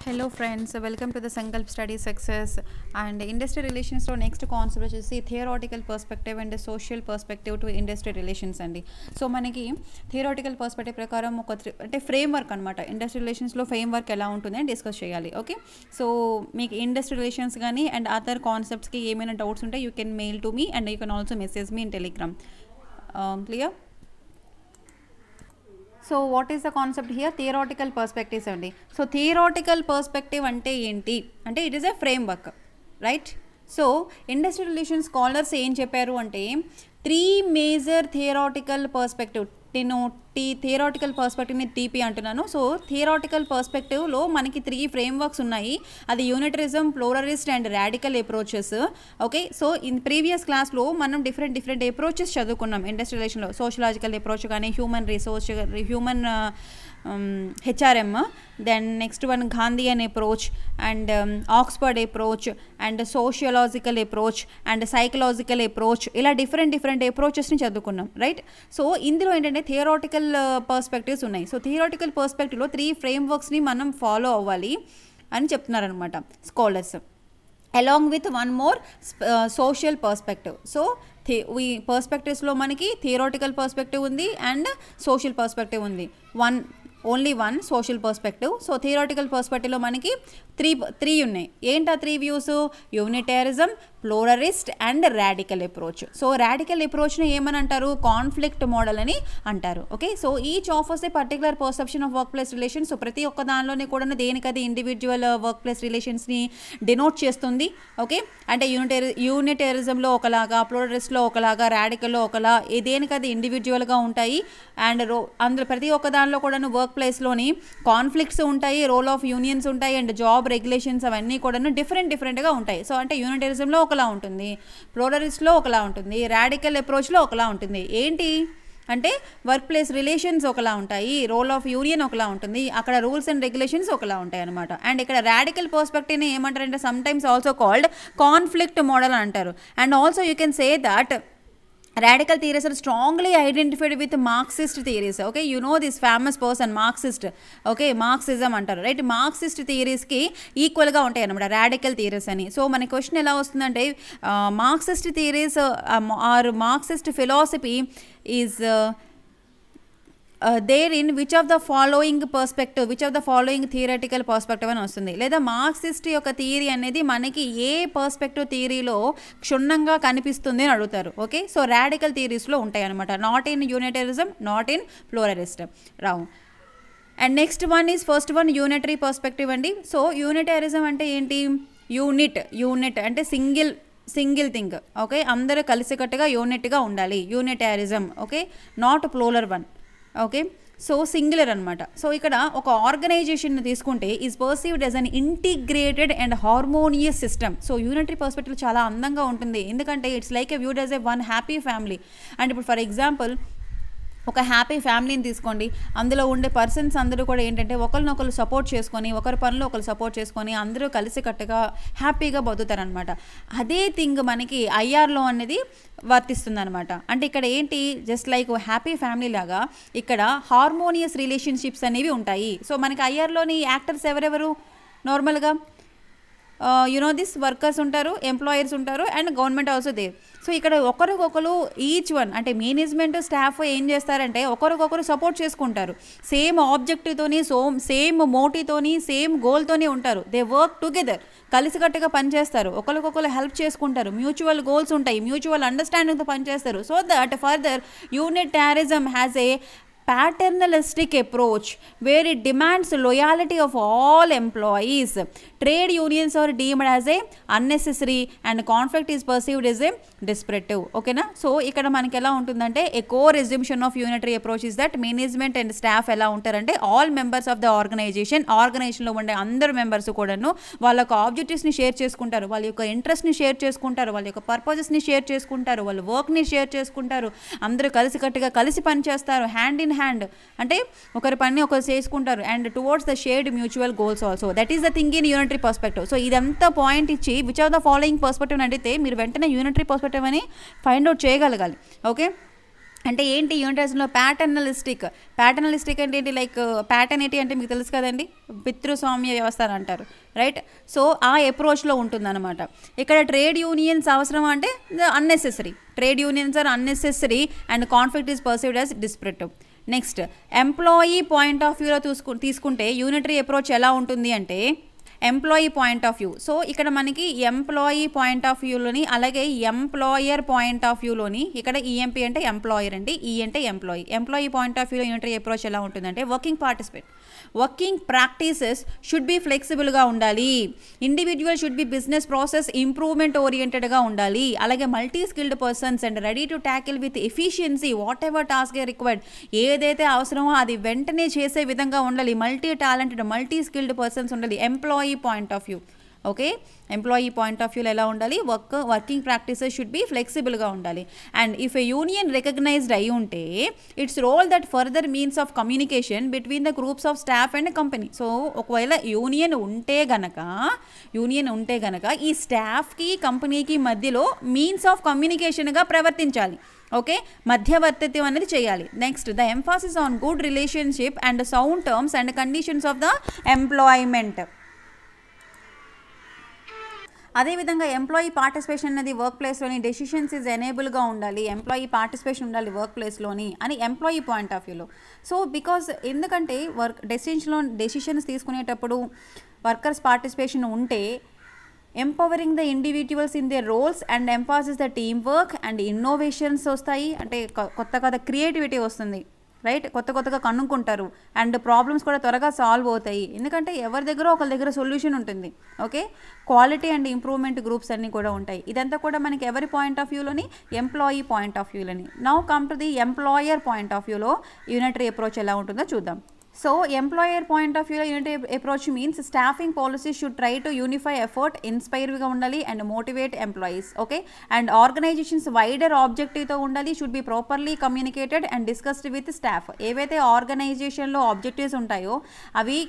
Hello friends, welcome to the Sankalp study success. And industry రిలేషన్స్లో next concept వచ్చేసి theoretical perspective and social perspective to industry relations అండి. So మనకి theoretical perspective ప్రకారం అంటే framework అనమాట. Industry రిలేషన్స్లో framework ఎలా ఉంటుంది అని డిస్కస్ చేయాలి. ఓకే, సో మీకు ఇండస్ట్రీ రిలేషన్స్ కానీ అండ్ అదర్ కాన్సెప్ట్స్కి ఏమైనా డౌట్స్ ఉంటే you can mail to me and you can also message me in Telegram. Clear? So what is the concept here? Theoretical perspectives అండి. సో థియరాటికల్ పర్స్పెక్టివ్ అంటే ఏంటి అంటే it is a framework, right? So industry relations scholars ఏం చెప్పారు అంటే 3 major theoretical perspective. నేను theoretical పర్స్పెక్టివ్ని TP అంటున్నాను. సో థియరాటికల్ పర్స్పెక్టివ్లో మనకి 3 ఫ్రేమ్ వర్క్స్ ఉన్నాయి. అది unitarism, pluralist and radical approaches. Okay, so in previous క్లాస్లో మనం డిఫరెంట్ అప్రోచెస్ చదువుకున్నాం ఇండస్ట్రీ రిలేషన్లో. సోషలాజికల్ అప్రోచ్ కానీ, human resource, human HRM, then next one Gandhian approach and Oxford approach and sociological approach and psychological approach, ఇలా different అప్రోచెస్ని చదువుకున్నాం, right? So ఇందులో ఏంటంటే థియరాటికల్ పర్స్పెక్టివ్స్ ఉన్నాయి. సో థియరాటికల్ పర్స్పెక్టివ్లో 3 ఫ్రేమ్ వర్క్స్ని మనం ఫాలో అవ్వాలి అని చెప్తున్నారనమాట scholars, along with one more social perspective. So పర్స్పెక్టివ్స్లో మనకి థియరాటికల్ పర్స్పెక్టివ్ ఉంది అండ్ సోషల్ పర్స్పెక్టివ్ ఉంది. Only one social perspective. So theoretical పర్స్పెక్టివ్లో మనకి త్రీ ఉన్నాయి. ఏంటి ఆ 3 views? Unitarism, pluralist and radical approach. So radical అప్రోచ్ని ఏమని అంటారు? కాన్ఫ్లిక్ట్ మోడల్ అని అంటారు. Okay, so each offers A particular perception of work place relations. So ప్రతి ఒక్క దానిలోనే కూడా దేనికది ఇండివిజువల్ వర్క్ ప్లేస్ రిలేషన్స్ని డినోట్ చేస్తుంది. ఓకే, అంటే యూనిటరిజంలో ఒకలాగా, ప్లూరలిస్ట్లో ఒకలాగా, రాడికల్లో ఒకలా, దేనికది ఇండివిజువల్గా ఉంటాయి. అండ్ అందులో ప్రతి ఒక్క దానిలో కూడా వర్క్ ప్లేస్లోని కాన్ఫ్లిక్ట్స్ ఉంటాయి, రోల్ ఆఫ్ యూనియన్స్ ఉంటాయి అండ్ జాబ్ రెగ్యులేషన్స్ అవన్నీ కూడా డిఫరెంట్గా ఉంటాయి. సో అంటే యూనిటరిజంలో ఒకలా ఉంటుంది, ప్లూరలిస్ట్లో ఒకలా ఉంటుంది, రాడికల్ అప్రోచ్లో ఒకలా ఉంటుంది. ఏంటి అంటే వర్క్ ప్లేస్ రిలేషన్స్ ఒకలా ఉంటాయి, రోల్ ఆఫ్ యూనియన్ ఒకలా ఉంటుంది, అక్కడ రూల్స్ అండ్ రెగ్యులేషన్స్ ఒకలా ఉంటాయి అనమాట. అండ్ ఇక్కడ రాడికల్ పర్స్పెక్టివ్ని ఏమంటారంటే sometimes also called conflict model అంటారు. And also you can say that radical theories are strongly identified with Marxist theories. Okay, you know this famous person Marxist. Okay, Marxism అంటారు, right? Marxist థియరీస్కి ఈక్వల్గా ఉంటాయి అన్నమాట radical theories అని. So మన question ఎలా వస్తుందంటే Marxist theories or Marxist philosophy is there which of the following theoretical perspective అని వస్తుంది. లేదా మార్క్సిస్ట్ యొక్క థియరీ అనేది మనకి ఏ పర్స్పెక్టివ్ థియరీలో క్షుణ్ణంగా కనిపిస్తుంది అని అడుగుతారు. ఓకే, సో రాడికల్ థియరీస్లో ఉంటాయి అనమాట, not in unitarism, not in pluralist. రావు. And next one is first one unitary perspective అండి. సో యూనిటరిజం అంటే ఏంటి? యూనిట్ అంటే సింగిల్ థింగ్. ఓకే, అందరూ కలిసికట్టుగా యూనిట్గా ఉండాలి, unitarism. Okay, not plural one. Okay, so singular అనమాట. సో ఇక్కడ ఒక ఆర్గనైజేషన్ తీసుకుంటే is perceived as an integrated and harmonious system. So unitary perspective చాలా అందంగా ఉంటుంది, ఎందుకంటే it's like a viewed as a one happy family. And ఇప్పుడు for example ఒక హ్యాపీ ఫ్యామిలీని తీసుకోండి, అందులో ఉండే పర్సన్స్ అందరూ కూడా ఏంటంటే ఒకరినొకరు సపోర్ట్ చేసుకొని, ఒకరి పనులు ఒకరు సపోర్ట్ చేసుకొని అందరూ కలిసికట్టుగా హ్యాపీగా బతుకుతారనమాట. అదే థింగ్ మనకి ఐఆర్లో అనేది వర్తిస్తుంది అనమాట. అంటే ఇక్కడ ఏంటి, జస్ట్ లైక్ హ్యాపీ ఫ్యామిలీ లాగా ఇక్కడ హార్మోనియస్ రిలేషన్షిప్స్ అనేవి ఉంటాయి. సో మనకి ఐఆర్లోని యాక్టర్స్ ఎవరెవరు? నార్మల్గా దిస్ వర్కర్స్ ఉంటారు, ఎంప్లాయర్స్ ఉంటారు and government also there. So ఇక్కడ ఒకరికొకరు ఈచ్ వన్ అంటే మేనేజ్మెంట్ స్టాఫ్ ఏం చేస్తారంటే ఒకరికొకరు సపోర్ట్ చేసుకుంటారు, సేమ్ ఆబ్జెక్టివ్తోని, సేమ్ మోటివ్తోని, సేమ్ గోల్తోని ఉంటారు. దే వర్క్ టుగెదర్, కలిసికట్టుగా పనిచేస్తారు, ఒకరికొకరు హెల్ప్ చేసుకుంటారు, మ్యూచువల్ గోల్స్ ఉంటాయి, మ్యూచువల్ అండర్స్టాండింగ్తో పనిచేస్తారు. So that further unitarism has a paternalistic approach where it demands loyalty of all employees. Trade unions are deemed as a unnecessary and conflict is perceived as a disruptive. Okay na? So ikkada manaki ela untundante a core assumption of unitary approach is that management and staff ela untarante all members of the organization lo unde andaru members kodanu vallaka objectives ni share cheskuntaru, valli yokka interest ni share cheskuntaru, valli yokka purposes ni share cheskuntaru, vallu work ni share cheskuntaru, andaru kalisi kattiga kalisi pani chestaru, hand in hand అంటే ఒకరి పని ఒకరు చేసుకుంటారు and towards the shared mutual goals also. That is the thing in unitary perspective. So ఇదంతా point ఇచ్చి which of the following perspective అడిగితే మీరు వెంటనే యూనిటరీ పర్స్పెక్టివ్ అని ఫైండ్ అవుట్ చేయగలగాలి. ఓకే, అంటే ఏంటి యూనిటైజేషన్లో ప్యాటర్నలిస్టిక్ అంటే ఏంటి, లైక్ ప్యాటర్నిటీ అంటే మీకు తెలుసు కదండి, పితృస్వామ్య వ్యవస్థ అని అంటారు, రైట్. సో ఆ అప్రోచ్లో ఉంటుందన్నమాట. ఇక్కడ ట్రేడ్ యూనియన్స్ అవసరం అంటే unnecessary, trade unions are unnecessary and conflict is perceived as disruptive. Next employee point of వ్యూలో తీసుకుంటే యూనిటరీ అప్రోచ్ ఎలా ఉంటుంది అంటే employee point of view. So ఇక్కడ మనకి ఎంప్లాయీ పాయింట్ ఆఫ్ వ్యూలోని అలాగే ఎంప్లాయర్ పాయింట్ ఆఫ్ వ్యూలోని ఇక్కడ ఈఎంపీ అంటే ఎంప్లాయర్ అండి, ఈ అంటే ఎంప్లాయీ పాయింట్ ఆఫ్ వ్యూలో యూనిటరీ అప్రోచ్ ఎలా ఉంటుందంటే వర్కింగ్ ప్రాక్టీసెస్ షుడ్ బి ఫ్లెక్సిబుల్గా ఉండాలి, individual should be business process improvement ఓరియంటెడ్గా ఉండాలి, అలాగే multi skilled persons and ready to tackle with efficiency whatever task a required, ఏదైతే అవసరమో అది వెంటనే చేసే విధంగా ఉండాలి, multi talented multi skilled persons ఉండాలి. Employee point of view, okay, employee point of వ్యూలో ఎలా ఉండాలి, వర్కింగ్ ప్రాక్టీసెస్ షుడ్ బి ఫ్లెక్సిబుల్గా ఉండాలి. And if a union recognised అయి ఉంటే its role that further means of communication between the groups of staff and company. So ఒకవేళ union ఉంటే గనక ఈ స్టాఫ్కి కంపెనీకి మధ్యలో మీన్స్ ఆఫ్ కమ్యూనికేషన్గా ప్రవర్తించాలి, ఓకే, మధ్యవర్తిత్వం అనేది చేయాలి. Next the emphasis on good relationship and sound terms and conditions of the employment. అదేవిధంగా ఎంప్లాయీ పార్టిసిపేషన్ అనేది వర్క్ ప్లేస్లోని డెసిషన్స్ ఈజ్ ఎనేబుల్గా ఉండాలి, ఎంప్లాయీ పార్టిసిపేషన్ ఉండాలి వర్క్ ప్లేస్లోని అని ఎంప్లాయీ పాయింట్ ఆఫ్ వ్యూలో. సో బికాజ్ ఎందుకంటే డెసిషన్స్ తీసుకునేటప్పుడు వర్కర్స్ పార్టిసిపేషన్ ఉంటే empowering the individuals in their roles and emphasis the team work and innovations వస్తాయి, అంటే కొత్త క్రియేటివిటీ వస్తుంది, రైట్, కొత్తగా కనుక్కుంటారు అండ్ ప్రాబ్లమ్స్ కూడా త్వరగా సాల్వ్ అవుతాయి, ఎందుకంటే ఒకరి దగ్గర సొల్యూషన్ ఉంటుంది, okay. Quality and improvement groups అన్నీ కూడా ఉంటాయి. ఇదంతా కూడా మనకి ఎవరి పాయింట్ ఆఫ్ వ్యూలోని, ఎంప్లాయీ పాయింట్ ఆఫ్ వ్యూలోని. Now come to the employer point of వ్యూలో యూనిటరీ అప్రోచ్ ఎలా ఉంటుందో చూద్దాం. సో ఎంప్లాయర్ పాయింట్ ఆఫ్ వ్యూలో unitary approach means staffing policies should try to unify effort, ఇన్స్పైర్గా ఉండాలి and motivate employees, okay. And organizations wider ఆబ్జెక్టివ్తో ఉండాలి, should be properly communicated and discussed with staff. ఏవైతే ఆర్గనైజేషన్లో ఆబ్జెక్టివ్స్ ఉంటాయో అవి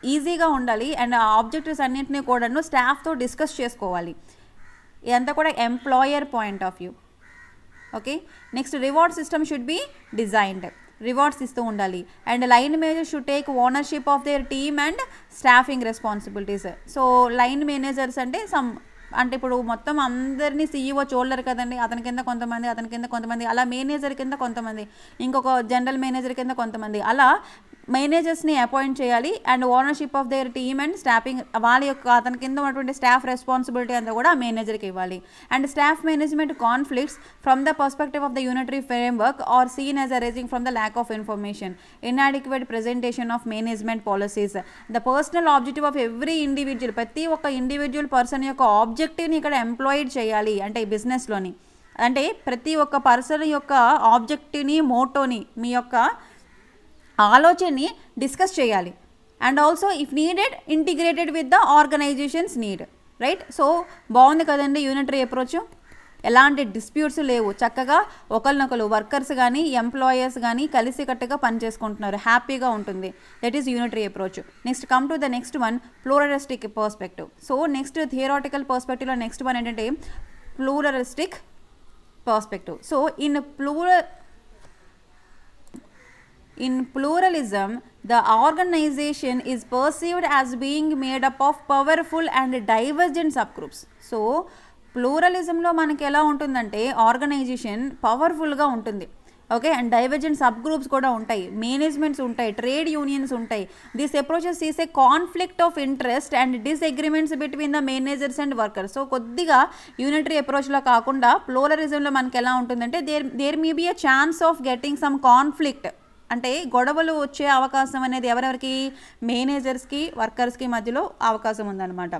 ఈజీగా ఉండాలి అండ్ ఆ ఆబ్జెక్టివ్స్ అన్నింటినీ కూడాను స్టాఫ్తో డిస్కస్ చేసుకోవాలి. ఇదంతా కూడా employer point of view, okay. Next reward system should be designed, rewards ఇస్తూ ఉండాలి and line manager should take ownership of their team and staffing responsibilities. So line managers అంటే ఇప్పుడు మొత్తం అందరినీ సీఈఓ చూడలేరు కదండి, అతని కింద కొంతమంది అలా మేనేజర్ కింద కొంతమంది, ఇంకొక జనరల్ మేనేజర్ కింద కొంతమంది, అలా మేనేజర్స్ని అపాయింట్ చేయాలి and ownership of their team and staffing అతని కింద ఉన్నటువంటి స్టాఫ్ రెస్పాన్సిబిలిటీ అంతా కూడా మేనేజర్కి ఇవ్వాలి. And staff management conflicts from the perspective of the unitary framework are seen as arising from the lack of information, inadequate presentation of management policies, the personal objective of every individual, ప్రతి ఒక్క individual person యొక్క ఆబ్జెక్టివ్ని ఇక్కడ employed చేయాలి. అంటే ఈ బిజినెస్లోని అంటే ప్రతి ఒక్క పర్సన్ యొక్క ఆబ్జెక్టివ్ని, మోటోని, మీ యొక్క ఆలోచనని డిస్కస్ చేయాలి and also if needed integrated with the organisations need, right. So బాగుంది కదండి యూనిటరీ అప్రోచ్, ఎలాంటి డిస్ప్యూట్స్ లేవు, చక్కగా ఒకరినొకరు వర్కర్స్ కానీ ఎంప్లాయర్స్ కానీ కలిసికట్టుగా పనిచేసుకుంటున్నారు, హ్యాపీగా ఉంటుంది. That is unitary approach. Next come to the next one, pluralistic perspective. So next theoretical పర్స్పెక్టివ్లో నెక్స్ట్ వన్ ఏంటంటే pluralistic perspective. So in pluralism the organization is perceived as being made up of powerful and divergent subgroups. So ప్లూరలిజంలో మనకి ఎలా ఉంటుందంటే organization పవర్ఫుల్గా ఉంటుంది, okay, and divergent sub groups కూడా ఉంటాయి, మేనేజ్మెంట్స్ ఉంటాయి, ట్రేడ్ యూనియన్స్ ఉంటాయి. This approaches is a conflict of interest and disagreements between the managers and workers. So కొద్దిగా యూనిటరీ అప్రోచ్లో కాకుండా ప్లూరలిజంలో మనకి ఎలా ఉంటుందంటే there may be a chance of getting some conflict, అంటే గొడవలు వచ్చే అవకాశం అనేది ఎవరెవరికి, మేనేజర్స్కి వర్కర్స్కి మధ్యలో అవకాశం ఉందన్నమాట,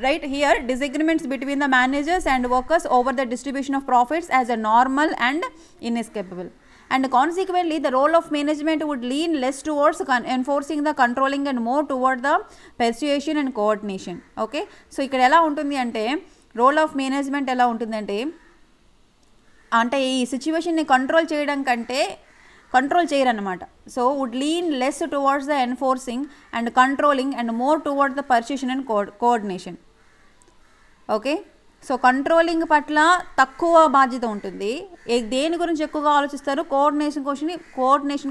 right. Here disagreements between the managers and workers over the distribution of profits as a normal and inescapable. And consequently the role of management would lean less towards enforcing the controlling and more toward the persuasion and coordination, okay. So ఇక్కడ ఎలా ఉంటుంది అంటే role of management ఎలా ఉంటుందంటే ఈ సిచ్యువేషన్ని control చేయడం కంటే కంట్రోల్ చేయరన్నమాట. So would lean less towards the enforcing and controlling and more towards the persuasion and coordination, okay. So controlling పట్ల తక్కువ బాధ్యత ఉంటుంది. దేని గురించి ఎక్కువగా ఆలోచిస్తారు? కోఆర్డినేషన్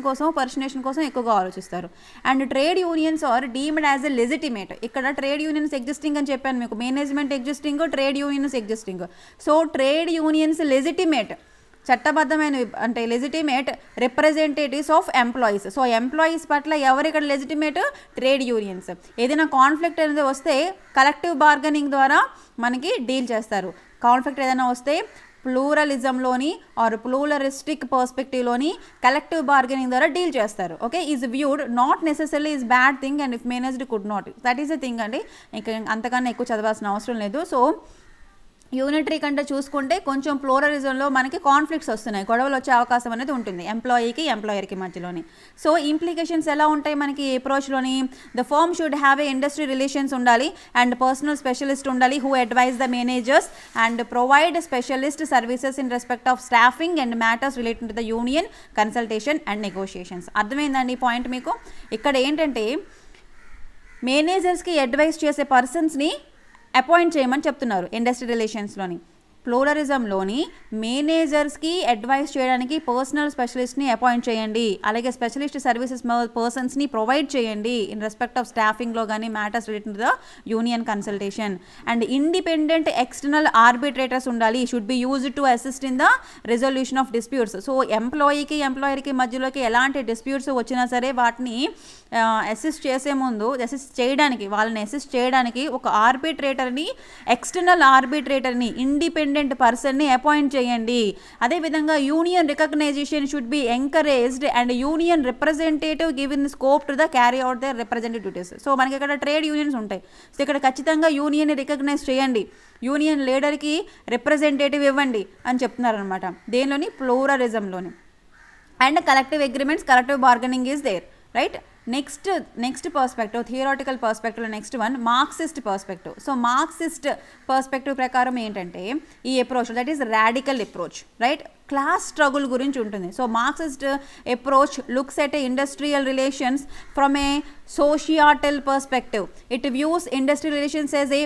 కోసం, పర్సనేషన్ కోసం ఎక్కువగా ఆలోచిస్తారు. And trade unions are deemed as a legitimate. ఇక్కడ ట్రేడ్ యూనియన్స్ ఎగ్జిస్టింగ్ అని చెప్పాను మీకు, management existing, trade unions existing. So trade unions legitimate, చట్టబద్ధమైన అంటే legitimate representatives of employees. So employees పట్ల ఎవరు ఇక్కడ లెజిటిమేట్? Trade unions. ఏదైనా కాన్ఫ్లిక్ట్ అనేది వస్తే కలెక్టివ్ బార్గెనింగ్ ద్వారా మనకి డీల్ చేస్తారు. కాన్ఫ్లిక్ట్ ఏదైనా వస్తే ప్లూరలిజంలోని ఆర్ ప్లూరలిస్టిక్ పర్స్పెక్టివ్లోని కలెక్టివ్ బార్గెనింగ్ ద్వారా డీల్ చేస్తారు. Okay, is viewed not necessary is bad thing and if managed could not, that is a thing అండి. ఇంకా అంతకన్నా ఎక్కువ చదవాల్సిన అవసరం లేదు. సో యూనిటరీ కంటే చూసుకుంటే కొంచెం ప్లూరలిజంలో మనకి కాన్ఫ్లిక్ట్స్ వస్తున్నాయి, గొడవలు వచ్చే అవకాశం అనేది ఉంటుంది ఎంప్లాయీకి ఎంప్లాయర్కి మధ్యలోని. సో ఇంప్లికేషన్స్ ఎలా ఉంటాయి మనకి అప్రోచ్లోని? The firm should have a industry relations ఉండాలి అండ్ పర్సనల్ స్పెషలిస్ట్ ఉండాలి who advise the managers and provide specialist services in respect of staffing and matters related to the union consultation and negotiations. అర్థమైందండి ఈ point మీకు? ఇక్కడ ఏంటంటే మేనేజర్స్కి advice చేసే పర్సన్స్ని appoint చేయమని చెప్తున్నారు ఇండస్ట్రీ రిలేషన్స్లోని. ప్లూరలిజంలోని మేనేజర్స్కి అడ్వైస్ చేయడానికి పర్సనల్ స్పెషలిస్ట్ని అపాయింట్ చేయండి, అలాగే స్పెషలిస్ట్ సర్వీసెస్ పర్సన్స్ని ప్రొవైడ్ చేయండి ఇన్ రెస్పెక్ట్ ఆఫ్ స్టాఫింగ్లో కానీ matters related to the union consultation. And independent external arbitrators ఉండాలి, should be used to assist in the resolution of disputes. So ఎంప్లాయీకి ఎంప్లాయర్కి మధ్యలోకి ఎలాంటి డిస్ప్యూట్స్ వచ్చినా సరే వాటిని అసిస్ట్ చేయడానికి ఒక ఆర్బిట్రేటర్ని, ఎక్స్టర్నల్ ఆర్బిట్రేటర్ని, ఇండిపెండెంట్ పర్సన్ని అపాయింట్ చేయండి. అదేవిధంగా union recognition should be encouraged and union representative given scope to the carry out their representative duties. So మనకి ఇక్కడ ట్రేడ్ యూనియన్స్ ఉంటాయి, సో ఇక్కడ ఖచ్చితంగా యూనియన్ని రికగ్నైజ్ చేయండి, యూనియన్ లీడర్కి రిప్రజెంటేటివ్ ఇవ్వండి అని చెప్తున్నారనమాట దేనిలోని? ప్లూరలిజంలోని. And collective agreements, collective bargaining is there, right? Next perspective, theoretical పర్స్పెక్టివ్లో next one Marxist perspective. So Marxist perspective ప్రకారం ఏంటంటే ఈ approach that is radical approach, right? Class struggle గురించి ఉంటుంది. So Marxist approach looks at industrial relations from a societal perspective. It views industrial relations as a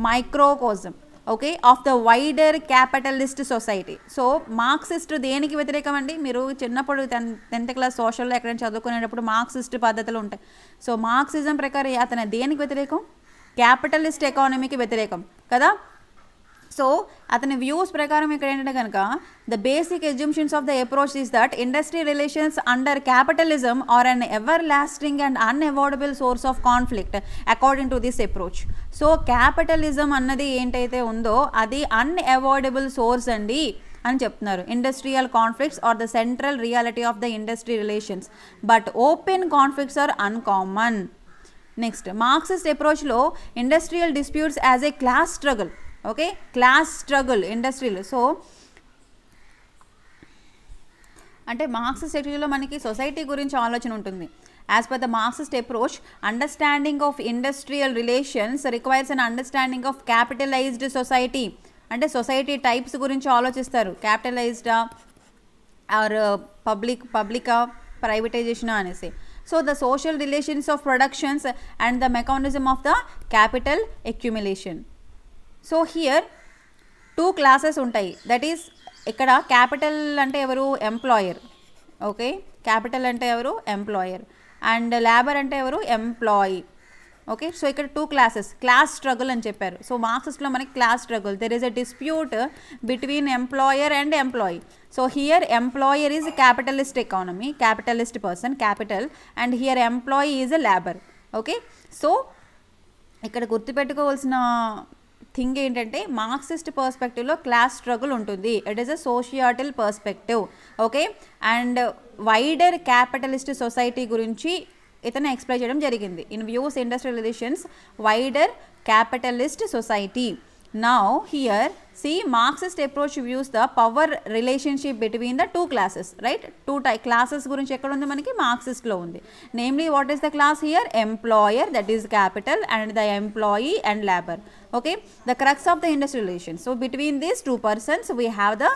microcosm, okay, of the wider capitalist society. So Marxist దేనికి వ్యతిరేకం అండి? మీరు చిన్నప్పుడు 10th class సోషల్లో ఎక్కడైనా చదువుకునేటప్పుడు Marxist పద్ధతులు ఉంటాయి. సో మార్క్సిజం ప్రకారం అతను దేనికి వ్యతిరేకం? క్యాపిటలిస్ట్ ఎకానమీకి వ్యతిరేకం కదా. సో అతని వ్యూస్ ప్రకారం ఇక్కడ ఏంటంటే కనుక the basic assumptions of the approach is that industry relations under capitalism are an ever lasting and unavoidable source of conflict according to this approach. So capitalism అన్నది ఏంటైతే ఉందో అది అన్అవాయిడబుల్ సోర్స్ అండి అని చెప్తున్నారు. Industrial conflicts are the central reality of the industry relations but open conflicts are uncommon. Next Marxist అప్రోచ్లో industrial disputes as a class struggle, okay, class struggle ఇండస్ట్రీలో. So అంటే మార్క్సిస్ట్ అప్రోచ్లో మనకి సొసైటీ గురించి ఆలోచన ఉంటుంది. As per the Marxist approach understanding of industrial relations requires an understanding of capitalised society. అంటే society types గురించి ఆలోచిస్తారు, క్యాపిటలైజ్డా ఆర్ పబ్లికా, ప్రైవేటైజేషనా అనేసి. So the social relations of productions and the mechanism of the capital accumulation. So here 2 classes ఉంటాయి. That is ఇక్కడ capital అంటే ఎవరు? Employer, okay, capital అంటే ఎవరు? ఎంప్లాయర్. అండ్ లేబర్ అంటే ఎవరు? Employee, okay. సో ఇక్కడ 2 క్లాసెస్, క్లాస్ స్ట్రగుల్ అని చెప్పారు. సో మార్క్సిస్ట్లో మనకి class struggle, there is a dispute between employer and employee. So here employer is capitalist economy, capitalist person, capital, and here employee is a labour, okay. So ఇక్కడ గుర్తుపెట్టుకోవాల్సిన thing ఏంటంటే Marxist పర్స్పెక్టివ్లో class struggle ఉంటుంది. It is a societal perspective, okay. And wider capitalist society గురించి ఇతను explain చేయడం జరిగింది. In views industrial relations wider capitalist society. Now here See, Marxist approach views the power relationship between the two classes, right? Two classes గురించి ఎక్కడ ఉంది మనకి Marxist లో ఉంది. Namely, what is the class here? Employer, that is capital, and the employee and labor. Okay, the crux of the industrial relations. So between these two persons we have the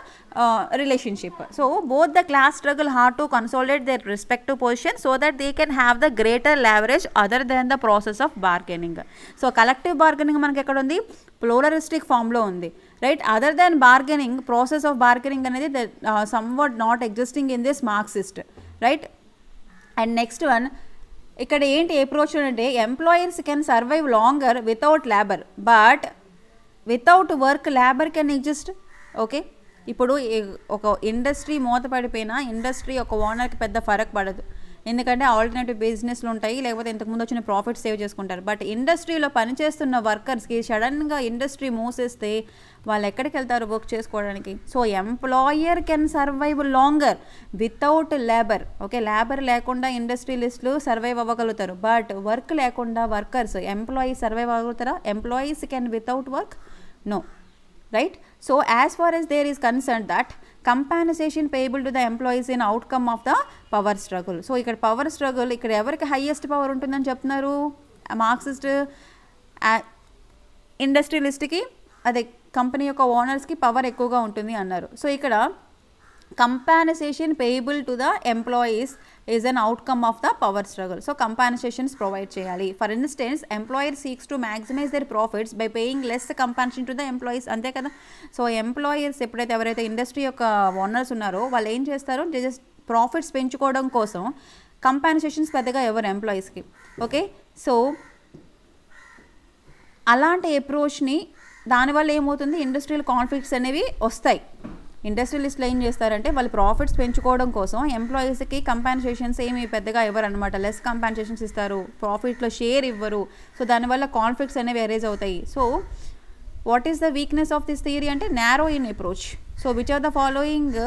relationship. So both the class struggle hard to consolidate their respective positions so that they can have the greater leverage other than the process of bargaining. So collective bargaining మనకి ఎక్కడ ఉంది? Pluralistic form లో ఉంది, right? Other than bargaining, process of bargaining అనేది somewhat not existing in this Marxist, right? And next one, ఇక్కడ ఏంటి approach అంటే employers can survive longer without labour, but without work labour can exist. Okay, ఇప్పుడు ఒక industry మూతపడిపోయినా industry ఒక ఓనర్కి పెద్ద ఫరక్ పడదు, ఎందుకంటే ఆల్టర్నేటివ్ బిజినెస్లు ఉంటాయి, లేకపోతే ఇంతకుముందు వచ్చిన ప్రాఫిట్ సేవ్ చేసుకుంటారు. బట్ ఇండస్ట్రీలో పనిచేస్తున్న వర్కర్స్కి సడన్గా ఇండస్ట్రీ మూసేస్తే వాళ్ళు ఎక్కడికి వెళ్తారు వర్క్ చేసుకోవడానికి? So employer can survive longer without labour. Okay, labour లేకుండా ఇండస్ట్రియలిస్టులు సర్వైవ్ అవ్వగలుగుతారు, బట్ వర్క్ లేకుండా వర్కర్స్ ఎంప్లాయీస్ సర్వైవ్ అవ్వగలుగుతారా? Employees can without work? No, right? So as far as there is concerned that compensation payable to the employees in outcome of the power struggle. So ఇక్కడ power struggle ఇక్కడ ఎవరికి highest power ఉంటుందని చెప్తున్నారు? Marxist ఇండస్ట్రియలిస్ట్కి, అదే company యొక్క ఓనర్స్కి power ఎక్కువగా ఉంటుంది అన్నారు. సో ఇక్కడ compensation payable to the employees is an outcome of the power struggle. So compensations provide చేయాలి. For instance, employer seeks to maximize their profits by paying less compensation to the employees. అంతే కదా. So employers ఎప్పుడైతే ఎవరైతే industry యొక్క owners ఉన్నారో వాళ్ళు ఏం చేస్తారో జస్ట్ ప్రాఫిట్స్ పెంచుకోవడం కోసం కంపెన్సేషన్స్ పెద్దగా ఎవరు ఎంప్లాయీస్కి. ఓకే, సో అలాంటి అప్రోచ్ని దానివల్ల ఏమవుతుంది? ఇండస్ట్రియల్ కాన్ఫ్లిక్ట్స్ అనేవి వస్తాయి. ఇండస్ట్రియలిస్టులు ఏం చేస్తారంటే వాళ్ళు ప్రాఫిట్స్ పెంచుకోవడం కోసం ఎంప్లాయీస్కి కంపెన్సేషన్స్ ఏమి పెద్దగా ఇవ్వరు అనమాట, లెస్ కంపెన్సేషన్స్ ఇస్తారు, ప్రాఫిట్లో షేర్ ఇవ్వరు. సో దానివల్ల కాన్ఫ్లిక్ట్స్ అనేవి ఎరేజ్ అవుతాయి. So what is the weakness of this theory అంటే narrow in approach. So which are the following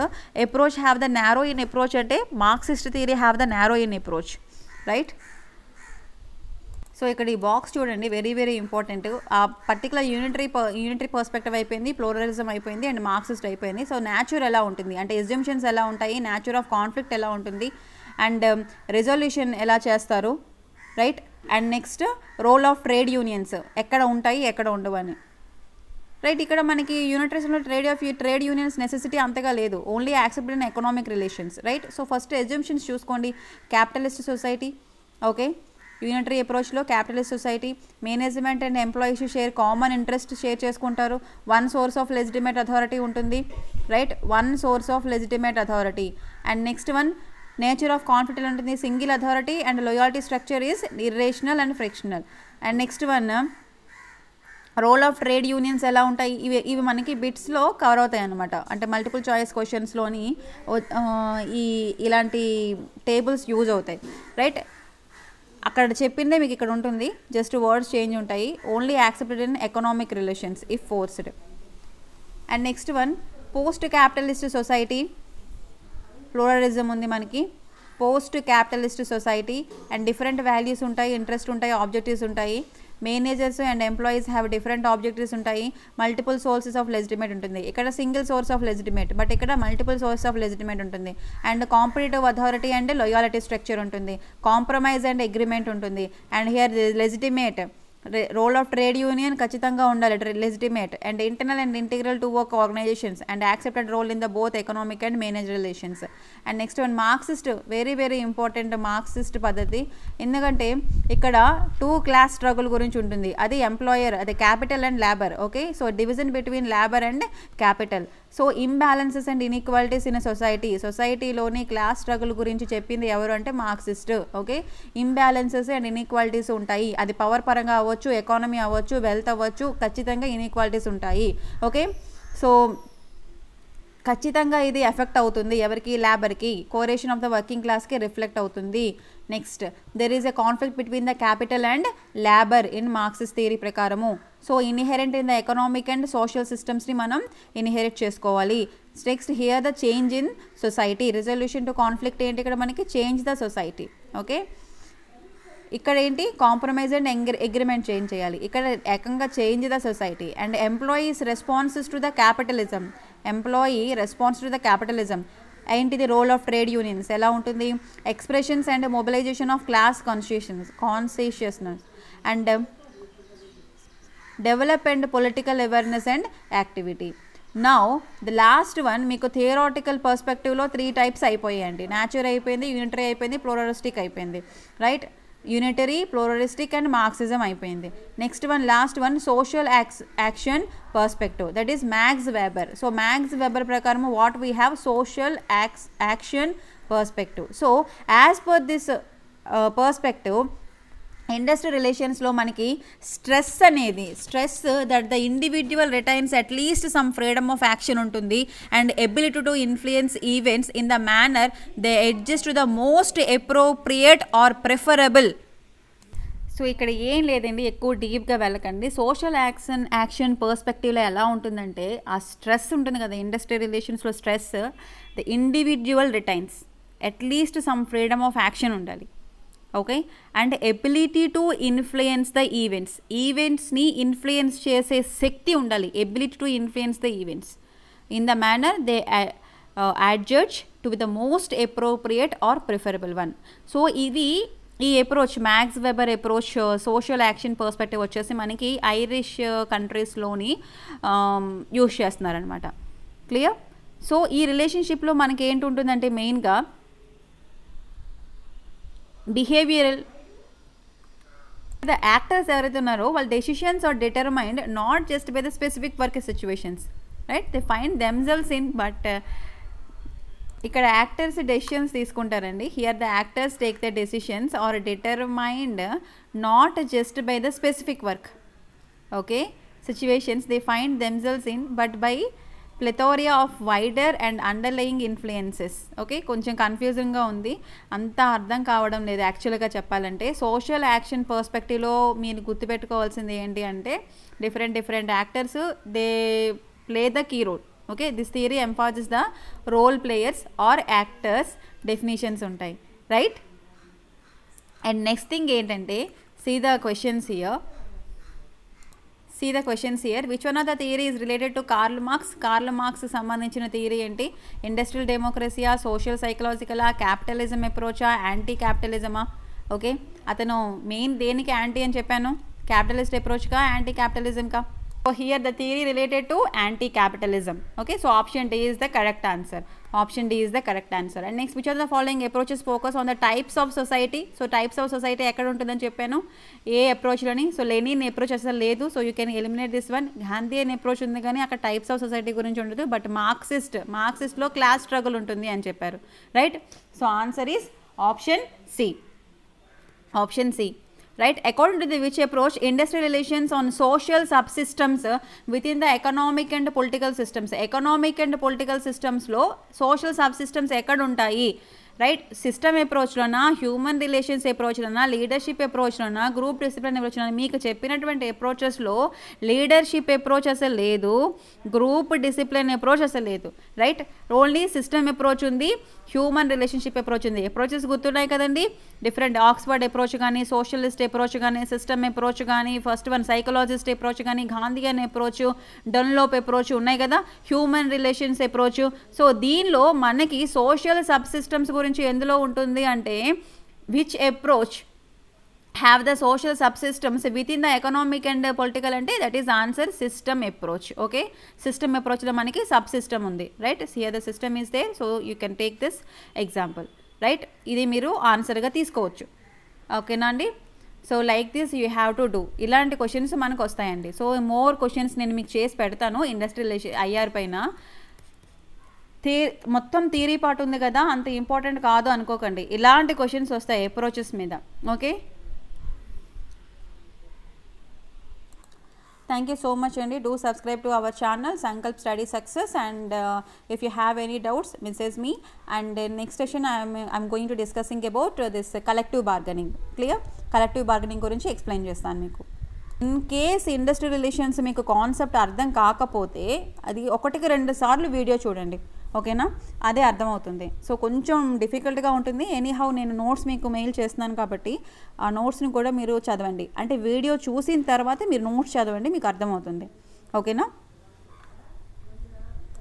approach have the narrow in approach అంటే Marxist theory have the narrow in approach, right? So ఇక్కడ ఈ box చూడండి, very very important. ఆ particular unitary perspective అయిపోయింది, pluralism అయిపోయింది, and Marxist అయిపోయింది. So nature ఎలా ఉంటుంది అంటే ఎస్జంప్షన్స్ ఎలా ఉంటాయి, న్యాచుర్ ఆఫ్ కాన్ఫ్లిక్ట్ ఎలా ఉంటుంది, అండ్ రెజల్యూషన్ ఎలా చేస్తారు, right? And next role of trade unions ఎక్కడ ఉంటాయి ఎక్కడ ఉండవని, రైట్? ఇక్కడ మనకి యూనిటరీస్లో ట్రేడ్ యూనియన్స్ నెసెసిటీ అంతగా లేదు, only accepted in economic relations, right? So first assumptions చూసుకోండి. క్యాపిటలిస్ట్ సొసైటీ, ఓకే, యూనిటరీ అప్రోచ్లో capitalist society, management and employees share common interest share చేసుకుంటారు, one source of legitimate authority ఉంటుంది, right? One source of legitimate authority. And next one nature of conflict ఉంటుంది, single authority and loyalty structure is irrational and frictional. And next one role of trade unions ఎలా ఉంటాయి, ఇవి మనకి బిట్స్లో cover అవుతాయి అనమాట. అంటే multiple choice క్వశ్చన్స్లోని ఇలాంటి tables use అవుతాయి, రైట్? అక్కడ చెప్పిందే మీకు ఇక్కడ ఉంటుంది, జస్ట్ వర్డ్స్ చేంజ్ ఉంటాయి. Only accepted in economic relations if forced. And next one post capitalist society, pluralism ఉంది మనకి. Post capitalist society and different values ఉంటాయి, ఇంట్రెస్ట్ ఉంటాయి, ఆబ్జెక్టివ్స్ ఉంటాయి. Managers and employees have different objectives ఉంటాయి. Multiple sources of legitimate ఉంటుంది, ఇక్కడ single source of legitimate, but ఇక్కడ multiple source of legitimate ఉంటుంది. And competitive authority and loyalty structure ఉంటుంది, compromise and agreement ఉంటుంది. And here legitimate role of trade union ఖచ్చితంగా ఉండాలి, legitimate and internal and integral to work organisations and accepted role in the both economic and manage relations. And next one Marxist, very very important Marxist పద్ధతి, ఎందుకంటే ఇక్కడ two class struggle గురించి ఉంటుంది, అది employer, అది capital and labour. Okay, so division between labour and capital. So imbalances and inequalities in సొసైటీలోని class struggle గురించి చెప్పింది ఎవరు అంటే Marxist. Okay, imbalances and inequalities ఉంటాయి, అది పవర్ పరంగా అవ్వచ్చు, ఎకానమీ అవ్వచ్చు, వెల్త్ అవ్వచ్చు, ఖచ్చితంగా ఇన్ఈక్వాలిటీస్ ఉంటాయి. ఓకే, సో ఖచ్చితంగా ఇది ఎఫెక్ట్ అవుతుంది ఎవరికి? లేబర్కి. కోరేషన్ ఆఫ్ ద వర్కింగ్ క్లాస్కి రిఫ్లెక్ట్ అవుతుంది. Next there is a conflict between the capital and labour in Marxist theory ప్రకారము. So inherent in the economic and social సిస్టమ్స్ని మనం ఇన్హెరిట్ చేసుకోవాలి. Next here the change in society, resolution to conflict ఏంటి ఇక్కడ మనకి? Change the society. Okay, ఇక్కడ ఏంటి compromise and agreement change చేయాలి, ఇక్కడ ఏకంగా change the society. And employees responses to the capitalism, employee response to the capitalism. ఏంటిది role of trade unions ఎలా ఉంటుంది, expressions and mobilisation of class consciousness and develop and political awareness and activity. Now the last one మీకు theoretical పర్స్పెక్టివ్లో 3 types అయిపోయాయండి. Natural అయిపోయింది, unitary అయిపోయింది, pluralistic అయిపోయింది, right. Unitary, pluralistic and Marxism అయిపోయింది. Next one last one social action perspective, that is max weber. So Max Weber ప్రకారం what we have social action perspective. So as per this perspective industrial రిలేషన్స్లో మనకి stress that the individual retains at least some freedom of action ఉంటుంది and ability to influence events in the manner they adjust to the most appropriate or preferable. So ఇక్కడ ఏం లేదండి, ఎక్కువ డీప్గా వెళ్ళకండి. Social action పర్స్పెక్టివ్లో ఎలా ఉంటుందంటే ఆ స్ట్రెస్ ఉంటుంది కదా ఇండస్ట్రియల్ రిలేషన్స్లో, stress the individual retains at least some freedom of action ఉండాలి, okay. And ability to influence the ఈవెంట్స్ని ఇన్ఫ్లుయెన్స్ చేసే శక్తి ఉండాలి, ability to influence the events in the manner they adjudge to be the most appropriate or preferable one. So ఇది ఈ approach Max Weber approach social action perspective వచ్చేసి మనకి Irish కంట్రీస్లోని use చేస్తున్నారనమాట. క్లియర్? సో ఈ రిలేషన్షిప్లో మనకి ఏంటి ఉంటుందంటే మెయిన్గా బిహేవియరల్, ద యాక్టర్స్ ఎవరైతే ఉన్నారో వాళ్ళ decisions are determined not just by the specific work situations, right. They find themselves in, but ఇక్కడ యాక్టర్స్ డెసిషన్స్ తీసుకుంటారండి. Here the actors take the decisions are determined not just by the specific work, okay, situations they find themselves in, but by plethora of wider and underlying influences. Okay, కొంచెం కన్ఫ్యూజింగ్గా ఉంది, అంతా అర్థం కావడం లేదు యాక్చువల్గా చెప్పాలంటే. సోషల్ యాక్షన్ పర్స్పెక్టివ్లో మీరు గుర్తుపెట్టుకోవాల్సింది ఏంటి అంటే different actors they play the key role. Okay, this theory emphasis the role players or actors definitions ఉంటాయి, రైట్. అండ్ నెక్స్ట్ థింగ్ ఏంటంటే see the questions here. Which one of the theory is related to Karl Marx సంబంధించిన థియరీ ఏంటి? Industrial డెమోక్రసీయా, social సైకలాజికలా, capitalism అప్రోచా, anti క్యాపిటలిజమా? Okay, అతను మెయిన్ దేనికి యాంటీ అని చెప్పాను, క్యాపిటలిస్ట్ అప్రోచ్గా, యాంటీ క్యాపిటలిజంకా? So here the theory related to anti-capitalism. Okay, so option D is the correct answer. And next, which of the following approaches focus on the types of society? So types of society ఎక్కడ ఉంటుందని చెప్పాను, ఏ అప్రోచ్లోని. So Lenin approach అసలు లేదు, so you can eliminate this one. Gandhi అనే approach ఉంది కానీ అక్కడ types of society గురించి ఉండదు, బట్ మార్క్సిస్ట్లో క్లాస్ స్ట్రగుల్ ఉంటుంది అని చెప్పారు, right. So answer is option C. Right, according to the which approach industrial relations on social subsystems within the economic and political systems lo social subsystems ekkada untayi, right. System approach lona, human relations approach lona, leadership approach lona, group discipline approach lona, meeku cheppinatuvanti approaches lo leadership approach asalu ledu, group discipline approach asalu ledu, right. Only system approach undi, human relationship approach ఉంది. Approaches గుర్తున్నాయి కదండి, different Oxford approach కానీ, socialist approach కానీ, system approach కానీ, first one psychologist approach కానీ, Gandhian approach, డన్లోప్ approach ఉన్నాయి కదా, human relations approach. So దీనిలో మనకి సోషల్ సబ్ సిస్టమ్స్ గురించి ఎందులో ఉంటుంది అంటే which approach have the social subsystems within the economic and political ante, that is answer system approach. Okay, system approach lo maniki subsystem undi, right. So here the system is there, so you can take this example, right. Idi meeru answer ga teesukovachu, okay na andi. So like this you have to do, ilanti questions manaku vastayandi. So more questions nenu meeku chesi pedtanu industrial IR paina. మొత్తం theory part ఉంది కదా, అంత important కాదు అనుకోకండి, ఇలాంటి questions వస్తాయి approaches మీద. Okay, thank you so much and do subscribe to our channel Sankalp Study Success, and if you have any doubts message me, and next session I'm going to discussing about this collective bargaining. Clear? Collective bargaining గురించి explain చేస్తాను మీకు. In case industrial relations మీకు concept అర్థం కాకపోతే అది 1-2 సార్లు video చూడండి, ఓకేనా, అదే అర్థమవుతుంది. సో కొంచెం డిఫికల్ట్గా ఉంటుంది. ఎనీహౌ నేను నోట్స్ మీకు మెయిల్ చేస్తున్నాను కాబట్టి ఆ నోట్స్ని కూడా మీరు చదవండి. అంటే వీడియో చూసిన తర్వాత మీరు నోట్స్ చదవండి, మీకు అర్థమవుతుంది. ఓకేనా.